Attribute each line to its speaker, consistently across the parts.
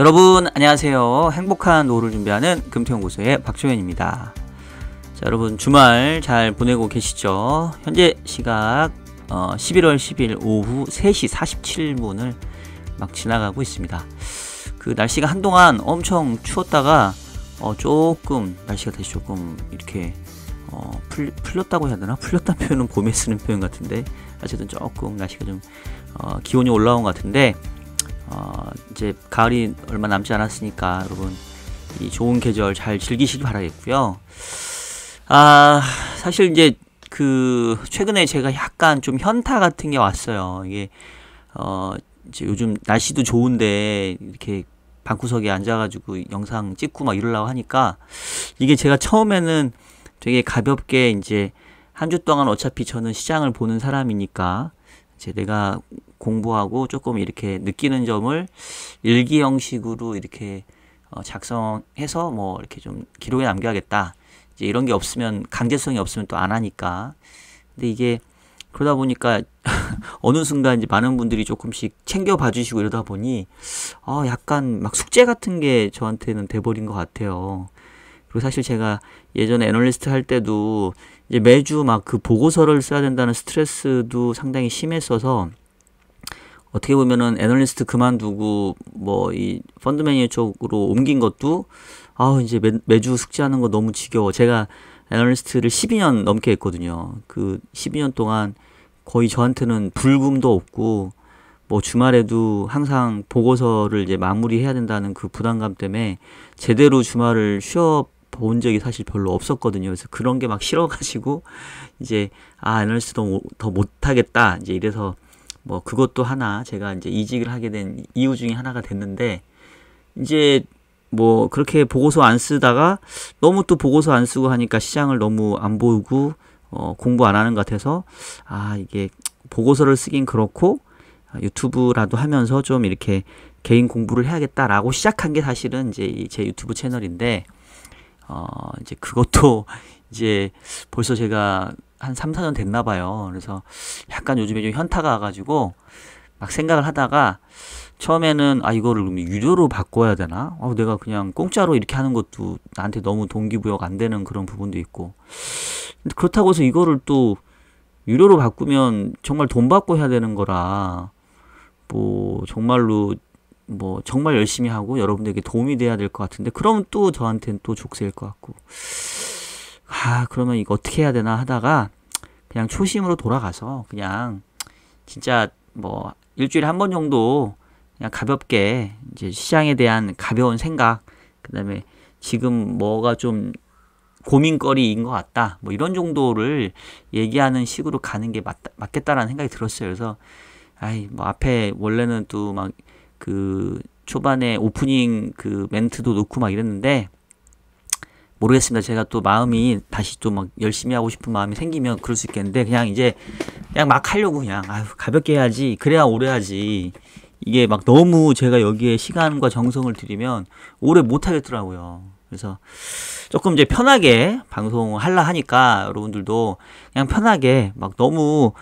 Speaker 1: 여러분 안녕하세요. 행복한 노후를 준비하는 금태연구소의 박종현입니다. 자, 여러분 주말 잘 보내고 계시죠? 현재 시각 11월 10일 오후 3시 47분을 막 지나가고 있습니다. 그 날씨가 한동안 엄청 추웠다가 조금 날씨가 다시 조금 이렇게 풀렸다고 해야 되나? 풀렸다는 표현은 봄에 쓰는 표현 같은데 어쨌든 조금 날씨가 좀 기온이 올라온 것 같은데 이제 가을이 얼마 남지 않았으니까 여러분 이 좋은 계절 잘 즐기시길 바라겠고요. 사실 이제 최근에 제가 약간 좀 현타 같은 게 왔어요. 이게 이제 요즘 날씨도 좋은데 이렇게 방구석에 앉아가지고 영상 찍고 막 이러려고 하니까 이게 제가 처음에는 되게 가볍게 이제 한 주 동안 어차피 저는 시장을 보는 사람이니까 이제 내가 공부하고 조금 이렇게 느끼는 점을 일기 형식으로 이렇게 작성해서 뭐 이렇게 좀 기록에 남겨야겠다. 이제 이런 게 없으면 강제성이 없으면 또 안 하니까. 근데 이게 그러다 보니까 어느 순간 이제 많은 분들이 조금씩 챙겨봐 주시고 이러다 보니 약간 막 숙제 같은 게 저한테는 돼버린 것 같아요. 그리고 사실 제가 예전에 애널리스트 할 때도 이제 매주 막 그 보고서를 써야 된다는 스트레스도 상당히 심했어서 어떻게 보면은 애널리스트 그만두고 뭐 이 펀드 매니저 쪽으로 옮긴 것도 이제 매주 숙제하는 거 너무 지겨워. 제가 애널리스트를 12년 넘게 했거든요. 그 12년 동안 거의 저한테는 불금도 없고 뭐 주말에도 항상 보고서를 이제 마무리해야 된다는 그 부담감 때문에 제대로 주말을 쉬어 본 적이 사실 별로 없었거든요. 그래서 그런 게 막 싫어가지고 이제 애널리스트 더 못하겠다 이제 이래서 뭐 그것도 하나 제가 이제 이직을 하게 된 이유 중에 하나가 됐는데 이제 뭐 그렇게 보고서 안 쓰다가 너무 또 보고서 안 쓰고 하니까 시장을 너무 안 보고 공부 안 하는 것 같아서 이게 보고서를 쓰긴 그렇고 유튜브라도 하면서 좀 이렇게 개인 공부를 해야겠다라고 시작한 게 사실은 이제 제 유튜브 채널인데 이제 그것도 이제 벌써 제가 한 3, 4년 됐나 봐요. 그래서 약간 요즘에 좀 현타가 와가지고 막 생각을 하다가 처음에는 이거를 그럼 유료로 바꿔야 되나? 내가 그냥 공짜로 이렇게 하는 것도 나한테 너무 동기부여가 안 되는 그런 부분도 있고. 근데 그렇다고 해서 이거를 또 유료로 바꾸면 정말 돈 받고 해야 되는 거라 뭐 정말로 뭐 정말 열심히 하고 여러분들에게 도움이 돼야 될 것 같은데 그러면 또 저한테는 또 족쇄일 것 같고 그러면 이거 어떻게 해야 되나 하다가 그냥 초심으로 돌아가서 그냥 진짜 뭐 일주일에 한 번 정도 그냥 가볍게 이제 시장에 대한 가벼운 생각 그다음에 지금 뭐가 좀 고민거리인 것 같다 뭐 이런 정도를 얘기하는 식으로 가는 게 맞겠다라는 생각이 들었어요. 그래서 뭐 앞에 원래는 또 막 그 초반에 오프닝 그 멘트도 놓고 막 이랬는데 모르겠습니다. 제가 또 마음이 다시 또 막 열심히 하고 싶은 마음이 생기면 그럴 수 있겠는데 그냥 막 하려고 그냥 가볍게 해야지 그래야 오래 하지 이게 막 너무 제가 여기에 시간과 정성을 들이면 오래 못 하겠더라고요. 그래서 조금 이제 편하게 방송을 하려 하니까 여러분들도 그냥 편하게 막 너무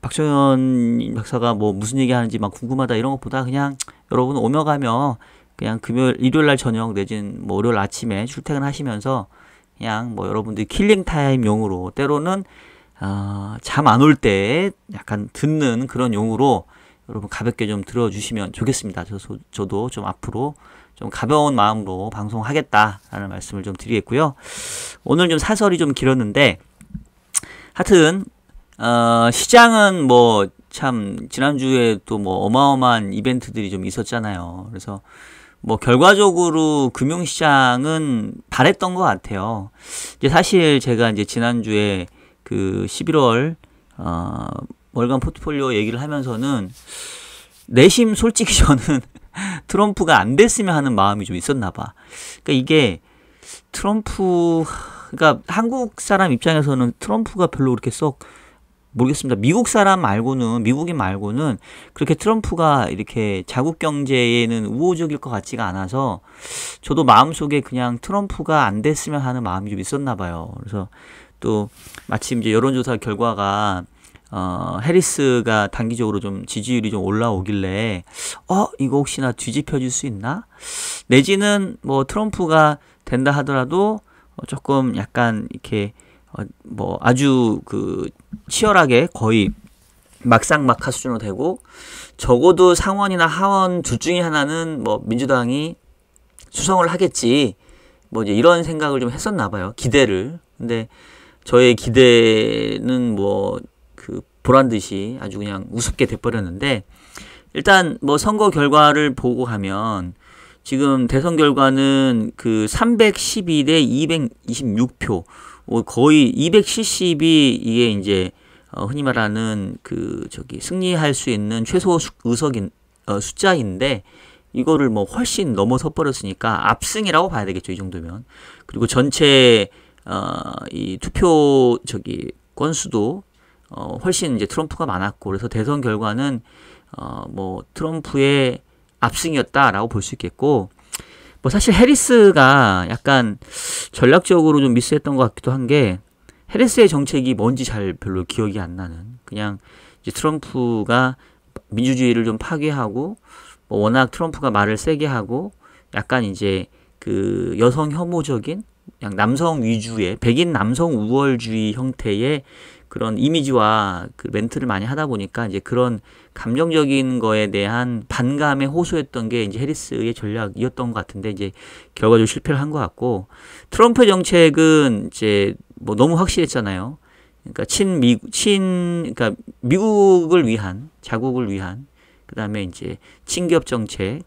Speaker 1: 박정현 박사가 뭐 무슨 얘기 하는지 막 궁금하다 이런 것보다 그냥 여러분 오며 가며 그냥 일요일 날 저녁 내진 뭐 월요일 아침에 출퇴근하시면서 그냥 뭐 여러분들이 킬링 타임 용으로 때로는 잠 안 올 때 약간 듣는 그런 용으로 여러분 가볍게 좀 들어주시면 좋겠습니다. 저도 좀 앞으로 좀 가벼운 마음으로 방송하겠다라는 말씀을 좀 드리겠고요. 오늘 좀 사설이 좀 길었는데 하여튼 시장은 뭐 참 지난주에 또 뭐 어마어마한 이벤트들이 좀 있었잖아요. 그래서 뭐 결과적으로 금융시장은 바랬던 것 같아요. 이제 사실 제가 이제 지난주에 그 11월 월간 포트폴리오 얘기를 하면서는 내심 솔직히 저는 트럼프가 안 됐으면 하는 마음이 좀 있었나 봐. 그러니까 이게 그러니까 한국 사람 입장에서는 트럼프가 별로 그렇게 썩 모르겠습니다. 미국인 말고는 그렇게 트럼프가 이렇게 자국 경제에는 우호적일 것 같지가 않아서 저도 마음속에 그냥 트럼프가 안 됐으면 하는 마음이 좀 있었나 봐요. 그래서 또 마침 이제 여론조사 결과가 해리스가 단기적으로 좀 지지율이 좀 올라오길래 이거 혹시나 뒤집혀질 수 있나? 내지는 뭐 트럼프가 된다 하더라도 조금 약간 이렇게 뭐 아주 그 치열하게 거의 막상막하 수준으로 되고 적어도 상원이나 하원 둘 중에 하나는 뭐 민주당이 수성을 하겠지 뭐 이제 이런 생각을 좀 했었나 봐요. 기대를. 근데 저의 기대는 뭐 그 보란 듯이 아주 그냥 우습게 돼버렸는데 일단 뭐 선거 결과를 보고 가면 지금 대선 결과는 그 312대 226표 거의 270이 이게 이제 흔히 말하는 그 승리할 수 있는 최소 의석인 숫자인데 이거를 뭐 훨씬 넘어서 버렸으니까 압승이라고 봐야 되겠죠, 이 정도면. 그리고 전체 이 투표 건수도 훨씬 이제 트럼프가 많았고 그래서 대선 결과는 뭐 트럼프의 압승이었다라고 볼 수 있겠고 뭐 사실 해리스가 약간 전략적으로 좀 미스했던 것 같기도 한 게 해리스의 정책이 뭔지 잘 별로 기억이 안 나는 그냥 이제 트럼프가 민주주의를 좀 파괴하고 뭐 워낙 트럼프가 말을 세게 하고 약간 이제 그 여성 혐오적인 그냥 남성 위주의 백인 남성 우월주의 형태의 그런 이미지와 그 멘트를 많이 하다 보니까 이제 그런 감정적인 거에 대한 반감에 호소했던 게 이제 해리스의 전략이었던 것 같은데 이제 결과적으로 실패를 한 것 같고 트럼프의 정책은 이제 뭐 너무 확실했잖아요. 그러니까 그러니까 미국을 위한 자국을 위한 그다음에 이제 친기업 정책,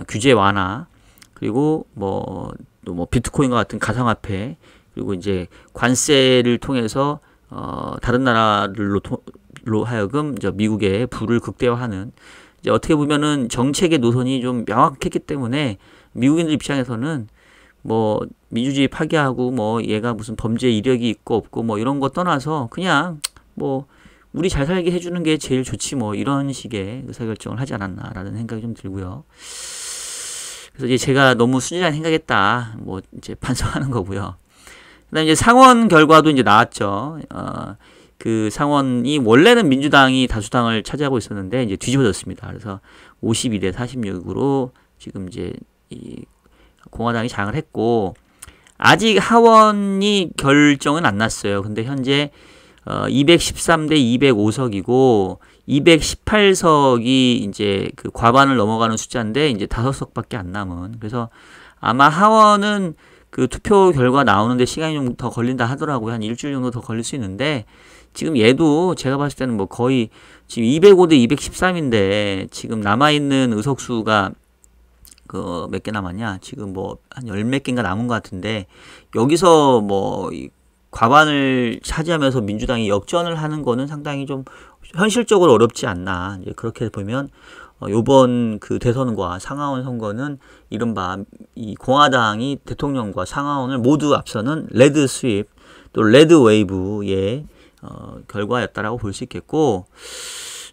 Speaker 1: 규제 완화 그리고 또 뭐 비트코인과 같은 가상화폐 그리고 이제 관세를 통해서 다른 나라들로 하여금 미국의 부를 극대화하는 이제 어떻게 보면은 정책의 노선이 좀 명확했기 때문에 미국인들 입장에서는 뭐 민주주의 파괴하고 뭐 얘가 무슨 범죄 이력이 있고 없고 뭐 이런 거 떠나서 그냥 뭐 우리 잘 살게 해주는 게 제일 좋지 뭐 이런 식의 의사결정을 하지 않았나라는 생각이 좀 들고요. 그래서 이제 제가 너무 순진한 생각했다 뭐 이제 반성하는 거고요. 그다음에 이제 상원 결과도 이제 나왔죠. 그 상원이 원래는 민주당이 다수당을 차지하고 있었는데 이제 뒤집어졌습니다. 그래서 52대 46으로 지금 이제 이 공화당이 장을 했고 아직 하원이 결정은 안 났어요. 근데 현재 213대 205석이고 218석이 이제 그 과반을 넘어가는 숫자인데 이제 5석밖에 안 남은. 그래서 아마 하원은 그 투표 결과 나오는데 시간이 좀 더 걸린다 하더라고요. 한 일주일 정도 더 걸릴 수 있는데 지금 얘도 제가 봤을 때는 뭐 거의 지금 205대 213인데 지금 남아있는 의석수가 그 몇 개 남았냐? 지금 뭐 한 열 몇 개인가 남은 것 같은데 여기서 뭐 과반을 차지하면서 민주당이 역전을 하는 거는 상당히 좀 현실적으로 어렵지 않나. 이제 그렇게 보면 요번 그 대선과 상하원 선거는 이른바 이 공화당이 대통령과 상하원을 모두 앞서는 레드 스윕 또 레드 웨이브의 결과였다라고 볼 수 있겠고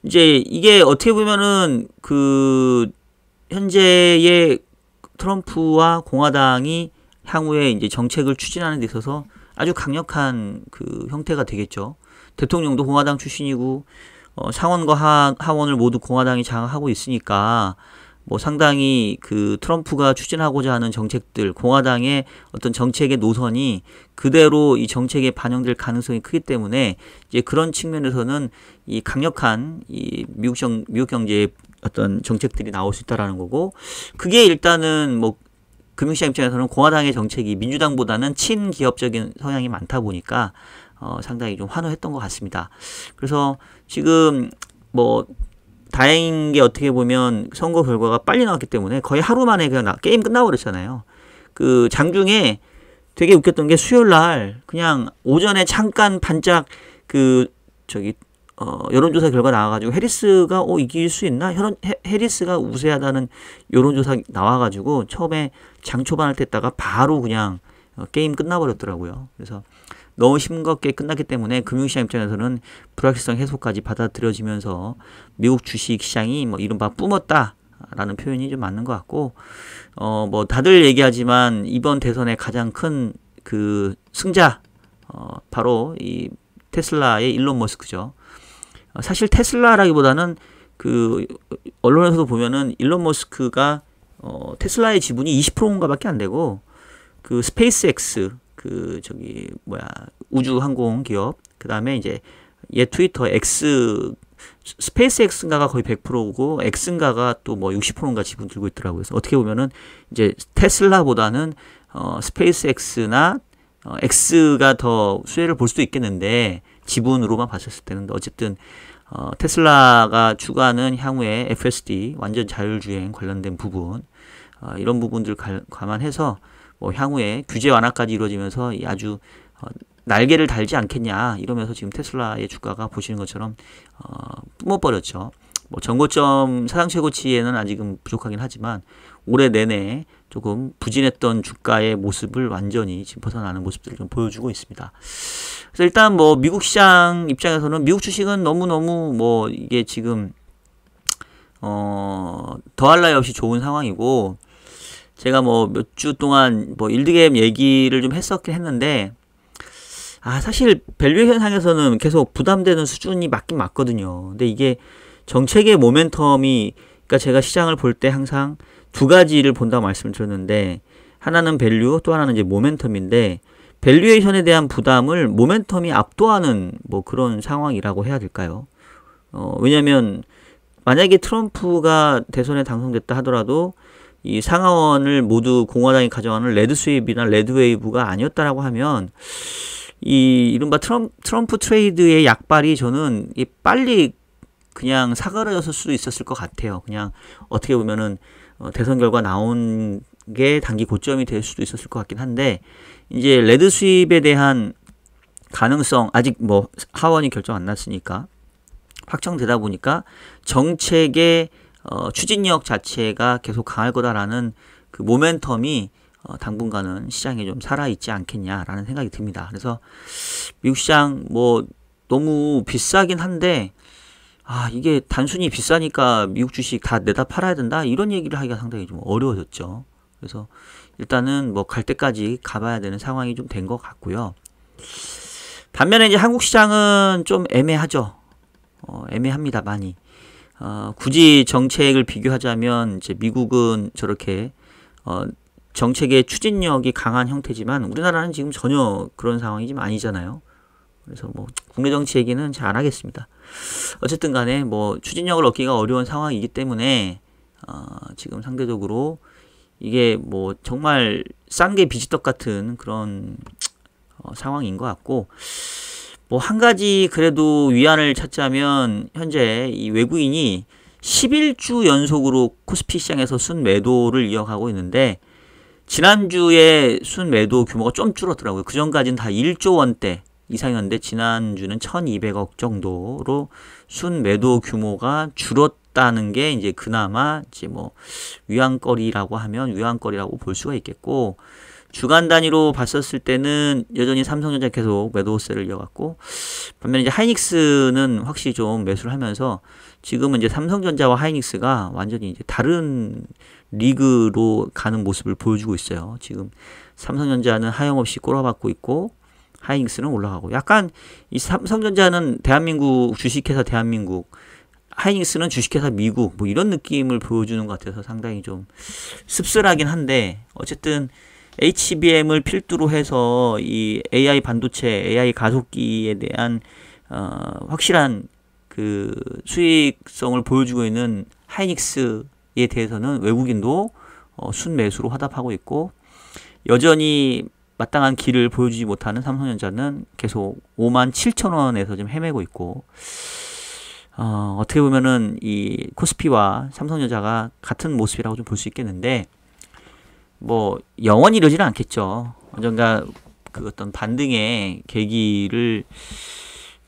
Speaker 1: 이제 이게 어떻게 보면은 그 현재의 트럼프와 공화당이 향후에 이제 정책을 추진하는 데 있어서 아주 강력한 그 형태가 되겠죠. 대통령도 공화당 출신이고 상원과 하원을 모두 공화당이 장악하고 있으니까 뭐 상당히 그 트럼프가 추진하고자 하는 정책들, 공화당의 어떤 정책의 노선이 그대로 이 정책에 반영될 가능성이 크기 때문에 이제 그런 측면에서는 이 강력한 이 미국 경제의 어떤 정책들이 나올 수 있다라는 거고 그게 일단은 뭐 금융시장 입장에서는 공화당의 정책이 민주당보다는 친기업적인 성향이 많다 보니까 상당히 좀 환호했던 것 같습니다. 그래서 지금 뭐 다행인 게 어떻게 보면 선거 결과가 빨리 나왔기 때문에 거의 하루 만에 그냥 게임 끝나버렸잖아요. 그 장중에 되게 웃겼던 게 수요일 날 그냥 오전에 잠깐 반짝 여론조사 결과 나와가지고 해리스가 이길 수 있나? 해리스가 우세하다는 여론조사 나와가지고 처음에 장 초반할 때 했다가 바로 그냥 게임 끝나버렸더라고요. 그래서 너무 싱겁게 끝났기 때문에 금융시장 입장에서는 불확실성 해소까지 받아들여지면서 미국 주식시장이 뭐 이른바 뿜었다라는 표현이 좀 맞는 것 같고 뭐 다들 얘기하지만 이번 대선의 가장 큰 그 승자 바로 이 테슬라의 일론 머스크죠. 사실 테슬라라기보다는 그 언론에서도 보면은 일론 머스크가 테슬라의 지분이 20%인가밖에 안 되고 그 스페이스X 그 저기 뭐야 우주 항공 기업 그다음에 이제 얘 트위터 X 스페이스X인가가 거의 100%고 X인가가 또 뭐 60%인가 지분 들고 있더라고요. 그래서 어떻게 보면은 이제 테슬라보다는 스페이스X나 X가 더 수혜를 볼 수도 있겠는데 지분으로만 봤었을 때는 어쨌든 테슬라가 추구하는 향후에 FSD 완전 자율주행 관련된 부분 이런 부분들 감안해서 뭐 향후에 규제 완화까지 이루어지면서 아주 날개를 달지 않겠냐 이러면서 지금 테슬라의 주가가 보시는 것처럼 뿜어버렸죠. 뭐 전고점 사상 최고치에는 아직은 부족하긴 하지만 올해 내내 조금 부진했던 주가의 모습을 완전히 지금 벗어나는 모습들을 좀 보여주고 있습니다. 그래서 일단 뭐 미국 시장 입장에서는 미국 주식은 너무너무 뭐 이게 지금 더할 나위 없이 좋은 상황이고 제가 뭐 몇 주 동안 뭐 일드갭 얘기를 좀 했었긴 했는데 사실 밸류에이션 상에서는 계속 부담되는 수준이 맞긴 맞거든요. 근데 이게 정책의 모멘텀이 그러니까 제가 시장을 볼 때 항상 두 가지를 본다고 말씀을 드렸는데 하나는 밸류 또 하나는 이제 모멘텀인데 밸류에이션에 대한 부담을 모멘텀이 압도하는 뭐 그런 상황이라고 해야 될까요? 왜냐면 만약에 트럼프가 대선에 당선됐다 하더라도 이 상하원을 모두 공화당이 가져가는 레드 스왑이나 레드 웨이브가 아니었다라고 하면 이 이른바 트럼프 트레이드의 약발이 저는 빨리 그냥 사그라졌을 수도 있었을 것 같아요. 그냥 어떻게 보면은 대선 결과 나온 게 단기 고점이 될 수도 있었을 것 같긴 한데 이제 레드 스왑에 대한 가능성 아직 뭐 하원이 결정 안 났으니까 확정되다 보니까 정책의 추진력 자체가 계속 강할 거다라는 그 모멘텀이 당분간은 시장에 좀 살아있지 않겠냐라는 생각이 듭니다. 그래서 미국 시장 뭐 너무 비싸긴 한데 이게 단순히 비싸니까 미국 주식 다 내다 팔아야 된다 이런 얘기를 하기가 상당히 좀 어려워졌죠. 그래서 일단은 뭐 갈 때까지 가봐야 되는 상황이 좀 된 것 같고요. 반면에 이제 한국 시장은 좀 애매하죠. 애매합니다 많이. 굳이 정책을 비교하자면 이제 미국은 저렇게 정책의 추진력이 강한 형태지만 우리나라는 지금 전혀 그런 상황이 지금 아니잖아요. 그래서 뭐 국내 정치 얘기는 잘 안 하겠습니다. 어쨌든 간에 뭐 추진력을 얻기가 어려운 상황이기 때문에 지금 상대적으로 이게 뭐 정말 싼 게 비지떡 같은 그런 상황인 것 같고 뭐 한 가지 그래도 위안을 찾자면 현재 이 외국인이 11주 연속으로 코스피 시장에서 순매도를 이어가고 있는데 지난주에 순매도 규모가 좀 줄었더라고요. 그 전까지는 다 1조 원대 이상이었는데 지난주는 1200억 정도로 순매도 규모가 줄었다는 게 이제 그나마 이제 뭐 위안거리라고 하면 위안거리라고 볼 수가 있겠고 주간 단위로 봤었을 때는 여전히 삼성전자 계속 매도세를 이어갔고 반면에 이제 하이닉스는 확실히 좀 매수를 하면서 지금은 이제 삼성전자와 하이닉스가 완전히 이제 다른 리그로 가는 모습을 보여주고 있어요. 지금 삼성전자는 하염없이 꼬라박고 있고 하이닉스는 올라가고 약간 이 삼성전자는 대한민국 주식회사 대한민국 하이닉스는 주식회사 미국 뭐 이런 느낌을 보여주는 것 같아서 상당히 좀 씁쓸하긴 한데 어쨌든 HBM을 필두로 해서 이 AI 반도체, AI 가속기에 대한 확실한 그 수익성을 보여주고 있는 하이닉스에 대해서는 외국인도 순매수로 화답하고 있고 여전히 마땅한 길을 보여주지 못하는 삼성전자는 계속 57,000원에서 좀 헤매고 있고 어떻게 보면은 이 코스피와 삼성전자가 같은 모습이라고 좀 볼 수 있겠는데 뭐 영원히 이러지는 않겠죠. 언젠가 그 어떤 반등의 계기를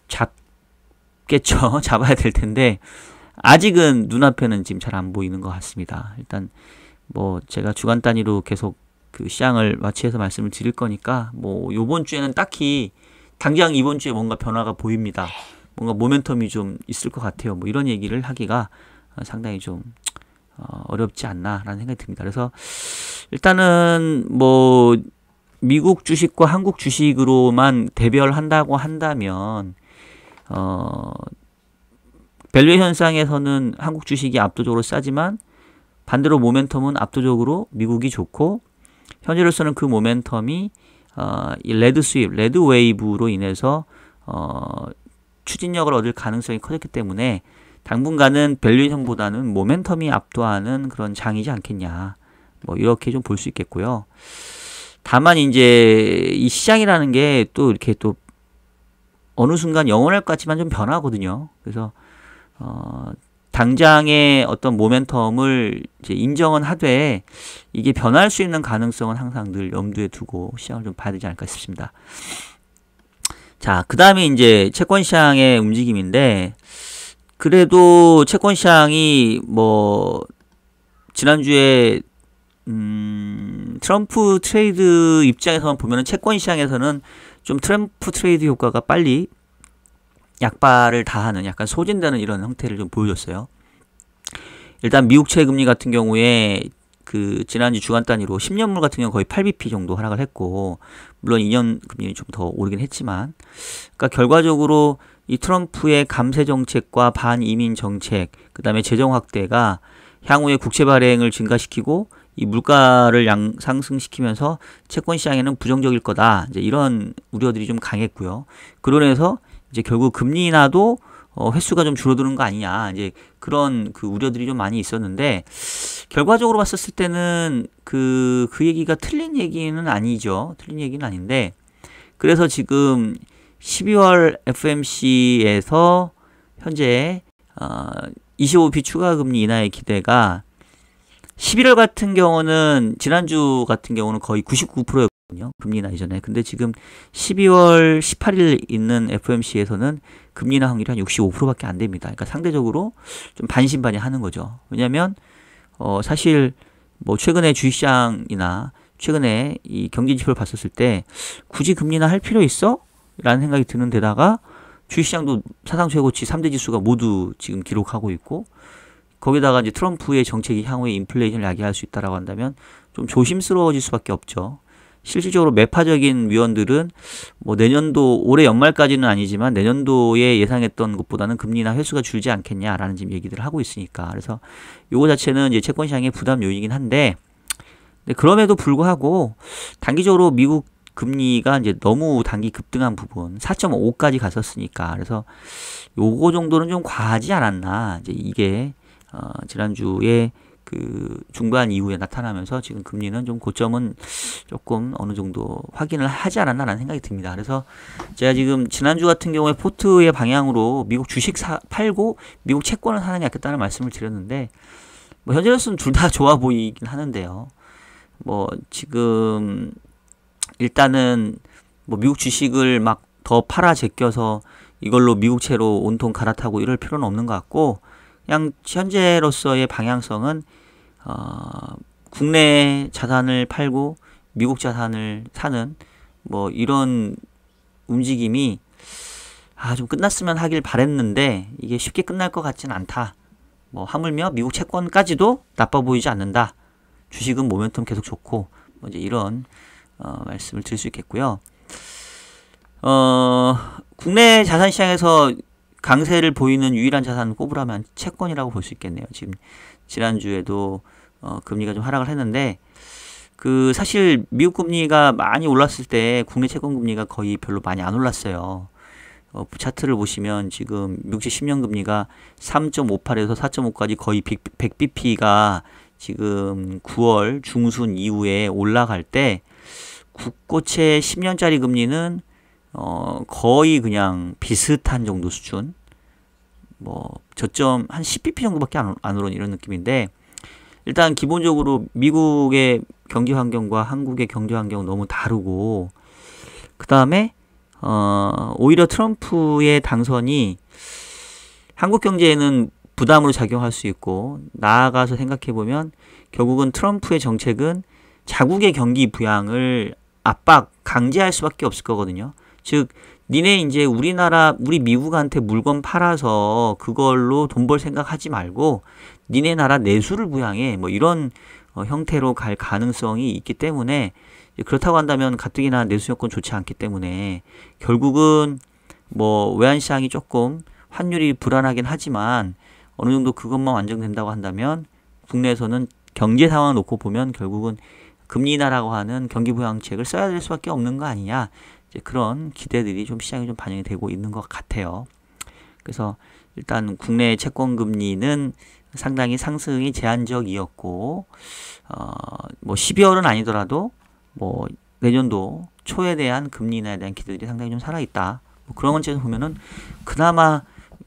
Speaker 1: 잡겠죠. 잡아야 될 텐데 아직은 눈앞에는 지금 잘 안 보이는 것 같습니다. 일단 뭐 제가 주간 단위로 계속 그 시장을 마취해서 말씀을 드릴 거니까 뭐 요번 주에는 딱히 당장 이번 주에 뭔가 변화가 보입니다. 뭔가 모멘텀이 좀 있을 것 같아요. 뭐 이런 얘기를 하기가 상당히 좀 어렵지 않나라는 생각이 듭니다. 그래서 일단은 뭐 미국 주식과 한국 주식으로만 대별한다고 한다면 밸류에이션상에서는 한국 주식이 압도적으로 싸지만 반대로 모멘텀은 압도적으로 미국이 좋고 현재로서는 그 모멘텀이 이 레드 스윕, 레드 웨이브로 인해서 추진력을 얻을 가능성이 커졌기 때문에 당분간은 밸류에이션보다는 모멘텀이 압도하는 그런 장이지 않겠냐. 뭐 이렇게 좀 볼 수 있겠고요. 다만 이제 이 시장이라는 게 또 이렇게 또 어느 순간 영원할 것 같지만 좀 변하거든요. 그래서 당장의 어떤 모멘텀을 이제 인정은 하되 이게 변할 수 있는 가능성은 항상 늘 염두에 두고 시장을 좀 봐야 되지 않을까 싶습니다. 자, 그 다음에 이제 채권 시장의 움직임인데 그래도 채권 시장이 뭐 지난주에 트럼프 트레이드 입장에서만 보면은 채권 시장에서는 좀 트럼프 트레이드 효과가 빨리 약발을 다하는 약간 소진되는 이런 형태를 좀 보여줬어요. 일단 미국채 금리 같은 경우에 그 지난주 주간 단위로 10년물 같은 경우 거의 8bp 정도 하락을 했고 물론 2년 금리는 좀 더 오르긴 했지만 그러니까 결과적으로 이 트럼프의 감세 정책과 반이민 정책 그다음에 재정 확대가 향후에 국채 발행을 증가시키고 이 물가를 상승시키면서 채권 시장에는 부정적일 거다. 이제 이런 우려들이 좀 강했고요. 그로 인해서 이제 결국 금리 인하도 횟수가 좀 줄어드는 거 아니냐. 이제 그런 그 우려들이 좀 많이 있었는데 결과적으로 봤었을 때는 그 얘기가 틀린 얘기는 아니죠. 틀린 얘기는 아닌데 그래서 지금 12월 FMC에서 현재 25bp 추가 금리 인하의 기대가 11월 같은 경우는 지난주 같은 경우는 거의 99%였거든요. 금리 인하 이전에. 근데 지금 12월 18일 있는 FOMC에서는 금리 인하 확률이 한 65%밖에 안 됩니다. 그러니까 상대적으로 좀 반신반의하는 거죠. 왜냐하면 사실 뭐 최근에 주식시장이나 최근에 이 경기 지표를 봤었을 때 굳이 금리 인하 할 필요 있어? 라는 생각이 드는 데다가 주식시장도 사상 최고치 3대 지수가 모두 지금 기록하고 있고 거기다가 이제 트럼프의 정책이 향후에 인플레이션을 야기할 수 있다라고 한다면 좀 조심스러워질 수밖에 없죠. 실질적으로 매파적인 위원들은 뭐 내년도 올해 연말까지는 아니지만 내년도에 예상했던 것보다는 금리나 회수가 줄지 않겠냐라는 지금 얘기들을 하고 있으니까 그래서 요거 자체는 이제 채권 시장의 부담 요인이긴 한데 그럼에도 불구하고 단기적으로 미국 금리가 이제 너무 단기 급등한 부분 4.5까지 갔었으니까 그래서 요거 정도는 좀 과하지 않았나 이제 이게 지난주에 그 중반 이후에 나타나면서 지금 금리는 좀 고점은 조금 어느 정도 확인을 하지 않았나라는 생각이 듭니다. 그래서 제가 지금 지난주 같은 경우에 포트의 방향으로 미국 주식 팔고 미국 채권을 사는 게 낫겠다는 말씀을 드렸는데 뭐 현재로서는 둘 다 좋아 보이긴 하는데요. 뭐 지금 일단은 뭐 미국 주식을 막 더 팔아 제껴서 이걸로 미국채로 온통 갈아타고 이럴 필요는 없는 것 같고 그냥 현재로서의 방향성은 국내 자산을 팔고 미국 자산을 사는 뭐 이런 움직임이 좀 끝났으면 하길 바랬는데 이게 쉽게 끝날 것 같지는 않다. 뭐 하물며 미국 채권까지도 나빠 보이지 않는다. 주식은 모멘텀 계속 좋고 뭐 이제 이런 말씀을 드릴 수 있겠고요. 국내 자산 시장에서 강세를 보이는 유일한 자산을 꼽으라면 채권이라고 볼 수 있겠네요. 지금 지난주에도 금리가 좀 하락을 했는데 그 사실 미국 금리가 많이 올랐을 때 국내 채권 금리가 거의 별로 많이 안 올랐어요. 차트를 보시면 지금 미국채 10년 금리가 3.58에서 4.5까지 거의 100bp가 지금 9월 중순 이후에 올라갈 때 국고채 10년짜리 금리는 거의 그냥 비슷한 정도 수준 뭐 저점 한 10bp 정도밖에 안 오른 이런 느낌인데 일단 기본적으로 미국의 경기 환경과 한국의 경제 환경은 너무 다르고 그 다음에 오히려 트럼프의 당선이 한국 경제에는 부담으로 작용할 수 있고 나아가서 생각해보면 결국은 트럼프의 정책은 자국의 경기 부양을 강제할 수밖에 없을 거거든요. 즉 니네 이제 우리 미국한테 물건 팔아서 그걸로 돈 벌 생각하지 말고 니네 나라 내수를 부양해 뭐 이런 형태로 갈 가능성이 있기 때문에 그렇다고 한다면 가뜩이나 내수 여건 좋지 않기 때문에 결국은 뭐 외환시장이 조금 환율이 불안하긴 하지만 어느 정도 그것만 완성된다고 한다면 국내에서는 경제 상황을 놓고 보면 결국은 금리 인하라고 하는 경기 부양책을 써야 될 수밖에 없는 거 아니냐. 이제 그런 기대들이 좀 시장에 좀 반영이 되고 있는 것 같아요. 그래서 일단 국내 채권 금리는 상당히 상승이 제한적이었고, 뭐 12월은 아니더라도 뭐 내년도 초에 대한 금리 인하에 대한 기대들이 상당히 좀 살아있다. 뭐 그런 관점에서 보면은 그나마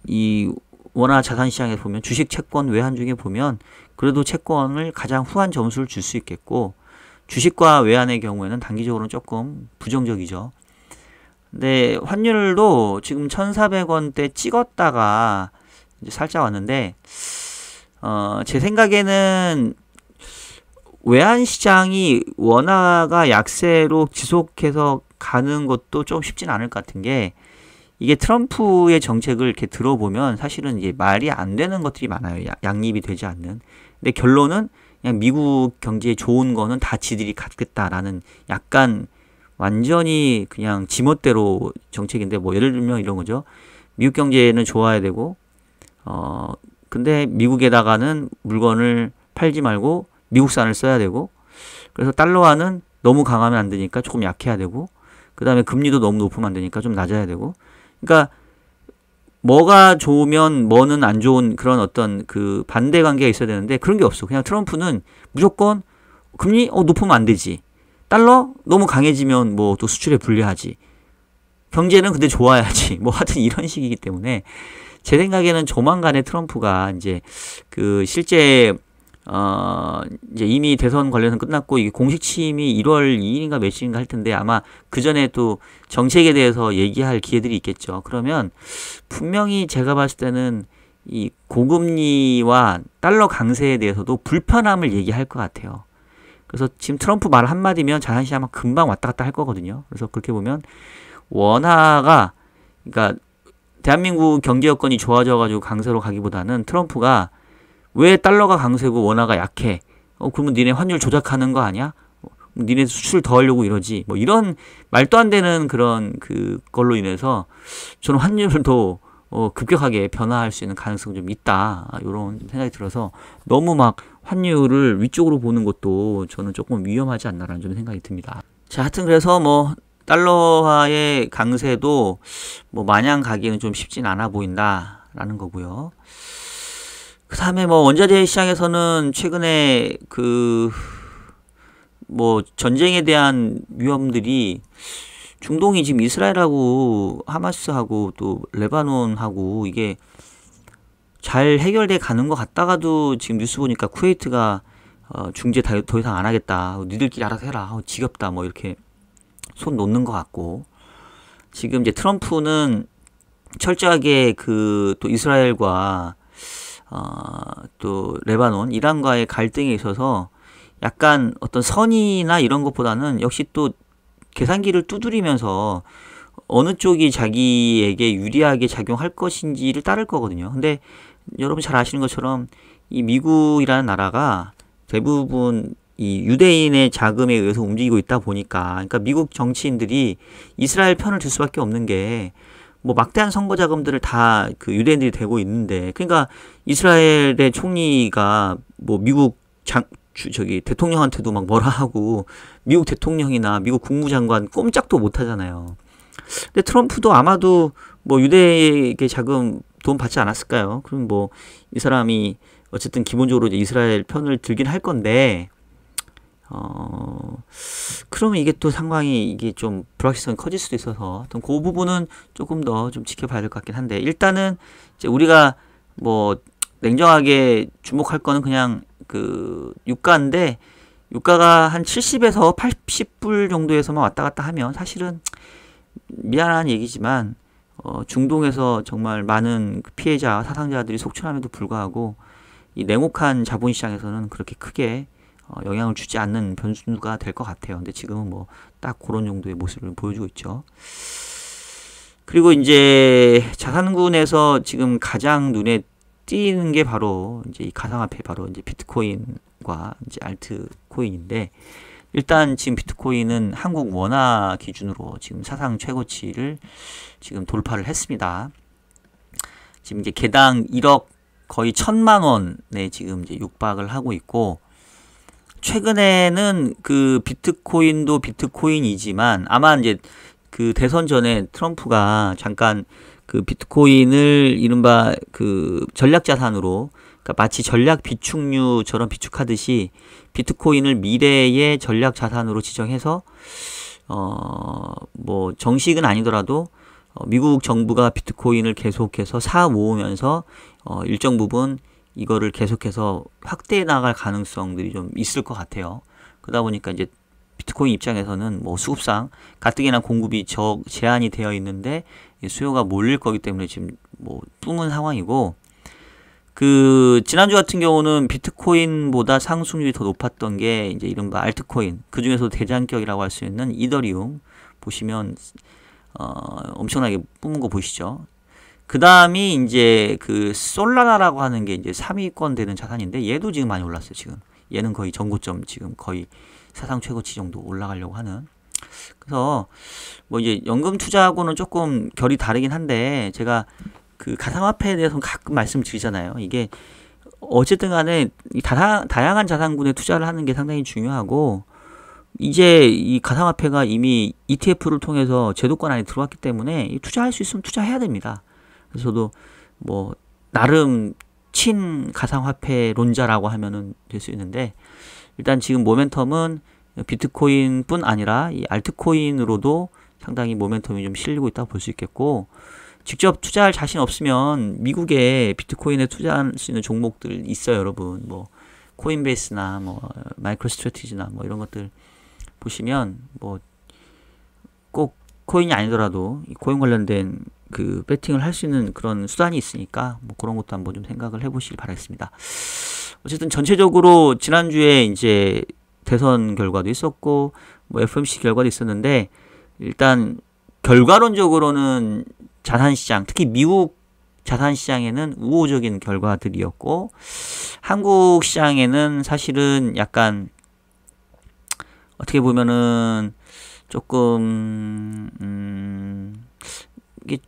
Speaker 1: 이 원화 자산 시장에 보면 주식, 채권, 외환 중에 보면 그래도 채권을 가장 후한 점수를 줄 수 있겠고, 주식과 외환의 경우에는 단기적으로는 조금 부정적이죠. 근데 환율도 지금 1,400원대 찍었다가 이제 살짝 왔는데, 제 생각에는 외환 시장이 원화가 약세로 지속해서 가는 것도 좀 쉽진 않을 것 같은 게, 이게 트럼프의 정책을 이렇게 들어보면 사실은 이제 말이 안 되는 것들이 많아요. 양립이 되지 않는. 근데 결론은 그냥 미국 경제에 좋은 거는 다 지들이 갖겠다라는 약간 완전히 그냥 지멋대로 정책인데, 뭐 예를 들면 이런 거죠. 미국 경제는 좋아야 되고, 근데 미국에다가는 물건을 팔지 말고 미국산을 써야 되고, 그래서 달러화는 너무 강하면 안 되니까 조금 약해야 되고, 그 다음에 금리도 너무 높으면 안 되니까 좀 낮아야 되고, 그러니까 뭐가 좋으면 뭐는 안 좋은 그런 어떤 그 반대 관계가 있어야 되는데 그런 게 없어. 그냥 트럼프는 무조건 금리 높으면 안 되지. 달러 너무 강해지면 뭐 또 수출에 불리하지. 경제는 근데 좋아야지. 뭐 하여튼 이런 식이기 때문에 제 생각에는 조만간에 트럼프가 이제 그 실제 이제 이미 대선 관련은 끝났고 이게 공식 취임이 1월 2일인가 며칠인가 할 텐데 아마 그 전에 또 정책에 대해서 얘기할 기회들이 있겠죠. 그러면 분명히 제가 봤을 때는 이 고금리와 달러 강세에 대해서도 불편함을 얘기할 것 같아요. 그래서 지금 트럼프 말 한마디면 자산시장 아마 금방 왔다 갔다 할 거거든요. 그래서 그렇게 보면 원화가, 그러니까 대한민국 경제 여건이 좋아져가지고 강세로 가기보다는 트럼프가 왜 달러가 강세고 원화가 약해? 그러면 니네 환율 조작하는 거 아니야? 니네 수출 더 하려고 이러지? 뭐 이런 말도 안 되는 그런 그걸로 인해서 저는 환율도 급격하게 변화할 수 있는 가능성이 좀 있다. 이런 생각이 들어서 너무 막 환율을 위쪽으로 보는 것도 저는 조금 위험하지 않나라는 좀 생각이 듭니다. 자, 하여튼 그래서 뭐 달러화의 강세도 뭐 마냥 가기에는 좀 쉽진 않아 보인다라는 거고요. 그 다음에 뭐 원자재 시장에서는 최근에 뭐 전쟁에 대한 위험들이 중동이 지금 이스라엘하고 하마스하고 또 레바논하고 이게 잘 해결돼 가는 것 같다가도 지금 뉴스 보니까 쿠웨이트가 중재 더 이상 안 하겠다. 니들끼리 알아서 해라. 지겹다. 뭐 이렇게 손 놓는 것 같고, 지금 이제 트럼프는 철저하게 또 이스라엘과 또 레바논, 이란과의 갈등에 있어서 약간 어떤 선의나 이런 것보다는 역시 또 계산기를 두드리면서 어느 쪽이 자기에게 유리하게 작용할 것인지를 따를 거거든요. 근데 여러분 잘 아시는 것처럼 이 미국이라는 나라가 대부분 이 유대인의 자금에 의해서 움직이고 있다 보니까, 그러니까 미국 정치인들이 이스라엘 편을 들 수밖에 없는 게 뭐 막대한 선거 자금들을 다 유대인들이 대고 있는데, 그러니까 이스라엘의 총리가 뭐 미국 대통령한테도 막 뭐라 하고 미국 대통령이나 미국 국무장관 꼼짝도 못 하잖아요. 근데 트럼프도 아마도 뭐 유대에게 자금 돈 받지 않았을까요? 그럼 뭐 이 사람이 어쨌든 기본적으로 이제 이스라엘 편을 들긴 할 건데, 그러면 이게 또 상황이 이게 좀 불확실성이 커질 수도 있어서 어떤 그 부분은 조금 더 좀 지켜봐야 될 것 같긴 한데, 일단은 이제 우리가 뭐 냉정하게 주목할 거는 그냥 유가인데, 유가가 한 70에서 80불 정도에서만 왔다 갔다 하면 사실은 미안한 얘기지만 중동에서 정말 많은 피해자, 사상자들이 속출함에도 불구하고 이 냉혹한 자본시장에서는 그렇게 크게 영향을 주지 않는 변수가 될 것 같아요. 근데 지금은 뭐 딱 그런 정도의 모습을 보여주고 있죠. 그리고 이제 자산군에서 지금 가장 눈에 띄는 게 바로 이제 이 가상화폐, 바로 이제 비트코인과 이제 알트코인인데, 일단 지금 비트코인은 한국 원화 기준으로 지금 사상 최고치를 지금 돌파를 했습니다. 지금 이제 개당 1억 거의 1,000만 원에 지금 이제 육박을 하고 있고, 최근에는 그 비트코인도 비트코인이지만 아마 이제 그 대선 전에 트럼프가 잠깐 그 비트코인을 이른바 그 전략 자산으로, 그러니까 마치 전략 비축류처럼 비축하듯이 비트코인을 미래의 전략 자산으로 지정해서 뭐 정식은 아니더라도 미국 정부가 비트코인을 계속해서 사 모으면서 일정 부분 이거를 계속해서 확대해 나갈 가능성들이 좀 있을 것 같아요. 그러다 보니까 이제 비트코인 입장에서는 뭐 수급상 가뜩이나 공급이 제한이 되어 있는데 수요가 몰릴 거기 때문에 지금 뭐 뿜은 상황이고, 그 지난주 같은 경우는 비트코인보다 상승률이 더 높았던 게 이제 이른바 알트코인, 그 중에서도 대장격이라고 할 수 있는 이더리움 보시면 엄청나게 뿜은 거 보이시죠? 그 다음이 이제 그 솔라나라고 하는 게 이제 3위권 되는 자산인데, 얘도 지금 많이 올랐어요. 지금 얘는 거의 전고점, 지금 거의 사상 최고치 정도 올라가려고 하는. 그래서 뭐 이제 연금 투자하고는 조금 결이 다르긴 한데, 제가 그 가상화폐에 대해서는 가끔 말씀드리잖아요. 이게 어쨌든 간에 다양한 자산군에 투자를 하는 게 상당히 중요하고, 이제 이 가상화폐가 이미 ETF를 통해서 제도권 안에 들어왔기 때문에 투자할 수 있으면 투자해야 됩니다. 그래서 저도 뭐 나름 친 가상화폐론자라고 하면은 될 수 있는데, 일단 지금 모멘텀은 비트코인뿐 아니라 이 알트코인으로도 상당히 모멘텀이 좀 실리고 있다고 볼 수 있겠고, 직접 투자할 자신 없으면 미국에 비트코인에 투자할 수 있는 종목들 있어요, 여러분. 뭐 코인베이스나 뭐 마이크로 스트래티지나 뭐 이런 것들 보시면 뭐 꼭 코인이 아니더라도 이 코인 관련된 그 배팅을 할 수 있는 그런 수단이 있으니까 뭐 그런 것도 한번 좀 생각을 해보시길 바라겠습니다. 어쨌든 전체적으로 지난주에 이제 대선 결과도 있었고 뭐 FOMC 결과도 있었는데, 일단 결과론적으로는 자산시장, 특히 미국 자산시장에는 우호적인 결과들이었고, 한국 시장에는 사실은 약간 어떻게 보면은 조금 이게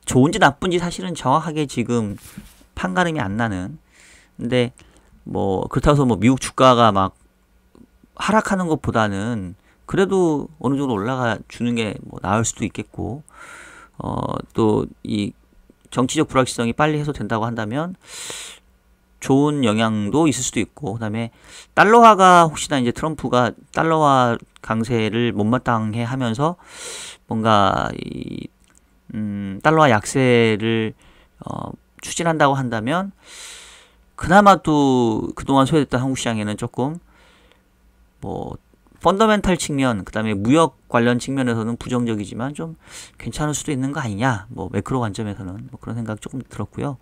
Speaker 1: 좋은지 나쁜지 사실은 정확하게 지금 판가름이 안 나는. 근데 뭐 그렇다고 해서 뭐 미국 주가가 막 하락하는 것보다는 그래도 어느 정도 올라가 주는 게 뭐 나을 수도 있겠고, 또 이 정치적 불확실성이 빨리 해소된다고 한다면 좋은 영향도 있을 수도 있고, 그다음에 달러화가 혹시나 이제 트럼프가 달러화 강세를 못마땅해 하면서 뭔가 이 달러화 약세를 추진한다고 한다면, 그나마 또 그동안 소외됐던 한국 시장에는 조금 뭐 펀더멘탈 측면, 그 다음에 무역 관련 측면에서는 부정적이지만 좀 괜찮을 수도 있는 거 아니냐, 뭐 매크로 관점에서는 뭐 그런 생각 조금 들었고요.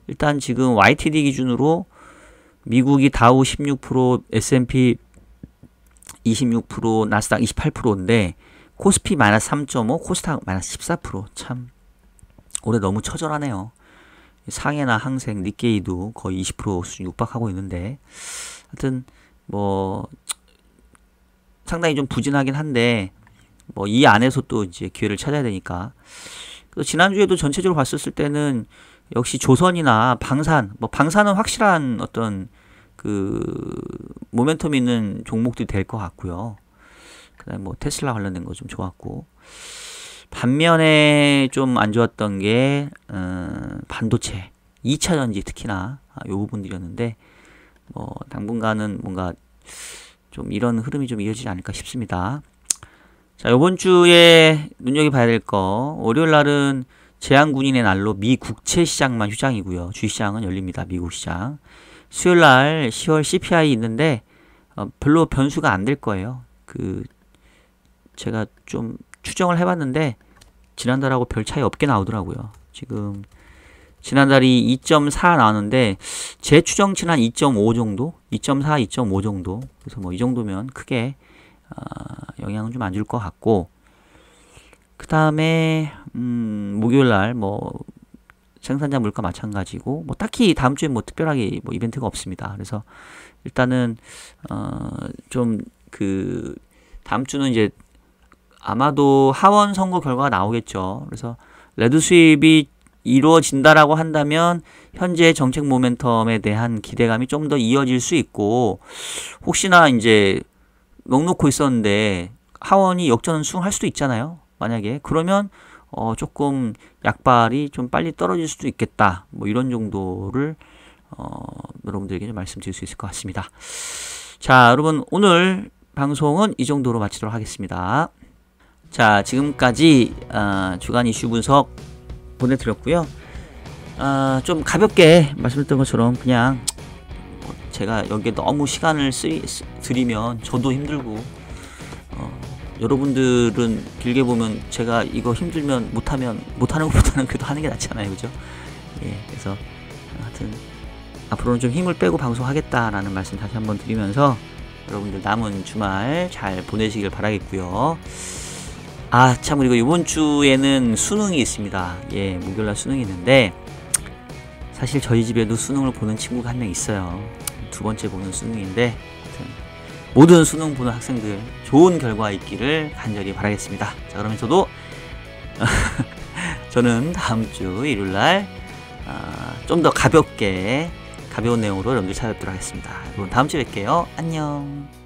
Speaker 1: 일단 지금 YTD 기준으로 미국이 다우 16%, S&P 26%, 나스닥 28%인데 코스피 마이너스 3.5, 코스닥 마이너스 14%. 참 올해 너무 처절하네요. 상해나 항생, 니케이도 거의 20% 수준 육박하고 있는데, 하여튼 뭐 상당히 좀 부진하긴 한데, 뭐 이 안에서 또 이제 기회를 찾아야 되니까. 지난주에도 전체적으로 봤었을 때는 역시 조선이나 방산, 뭐 방산은 확실한 어떤 그 모멘텀 있는 종목들이 될 것 같고요. 그다음에 뭐 테슬라 관련된 거 좀 좋았고, 반면에 좀 안 좋았던 게 반도체, 2차 전지 특히나 요 부분들이었는데, 뭐 당분간은 뭔가 좀 이런 흐름이 좀 이어지지 않을까 싶습니다. 자, 요번 주에 눈여겨봐야 될 거, 월요일 날은 재앙군인의 날로 미 국채 시장만 휴장이고요. 주식시장은 열립니다. 미국 시장. 수요일 날 10월 CPI 있는데 별로 변수가 안 될 거예요. 제가 좀 추정을 해봤는데 지난달하고 별 차이 없게 나오더라고요. 지금 지난달이 2.4 나왔는데 제 추정치는 한 2.5 정도? 2.4, 2.5 정도. 그래서 뭐 이 정도면 크게 영향은 좀 안 줄 것 같고, 그 다음에 목요일날 뭐 생산자 물가 마찬가지고, 뭐 딱히 다음 주에 뭐 특별하게 뭐 이벤트가 없습니다. 그래서 일단은 좀 다음 주는 이제 아마도 하원 선거 결과가 나오겠죠. 그래서 레드 수입이 이루어진다라고 한다면 현재 정책 모멘텀에 대한 기대감이 좀 더 이어질 수 있고, 혹시나 이제 넉놓고 있었는데 하원이 역전 수긍할 수도 있잖아요. 만약에 그러면 조금 약발이 좀 빨리 떨어질 수도 있겠다. 뭐 이런 정도를 여러분들에게 좀 말씀드릴 수 있을 것 같습니다. 자, 여러분 오늘 방송은 이 정도로 마치도록 하겠습니다. 자, 지금까지 주간 이슈 분석 보내드렸고요. 좀 가볍게 말씀드렸던 것처럼 그냥 제가 여기에 너무 시간을 들이면 저도 힘들고, 여러분들은 길게 보면 제가 이거 힘들면 못하는 것보다는 그래도 하는 게 낫잖아요. 그죠? 예, 그래서 하여튼 앞으로는 좀 힘을 빼고 방송하겠다라는 말씀 다시 한번 드리면서 여러분들 남은 주말 잘 보내시길 바라겠고요. 참, 그리고 이번 주에는 수능이 있습니다. 예, 목요일날 수능이 있는데, 사실 저희 집에도 수능을 보는 친구가 한 명 있어요. 두 번째 보는 수능인데, 모든 수능 보는 학생들 좋은 결과 있기를 간절히 바라겠습니다. 자, 그러면 저는 다음 주 일요일날 좀 더 가벼운 내용으로 여러분들 찾아뵙도록 하겠습니다. 여러분 다음 주에 뵐게요. 안녕.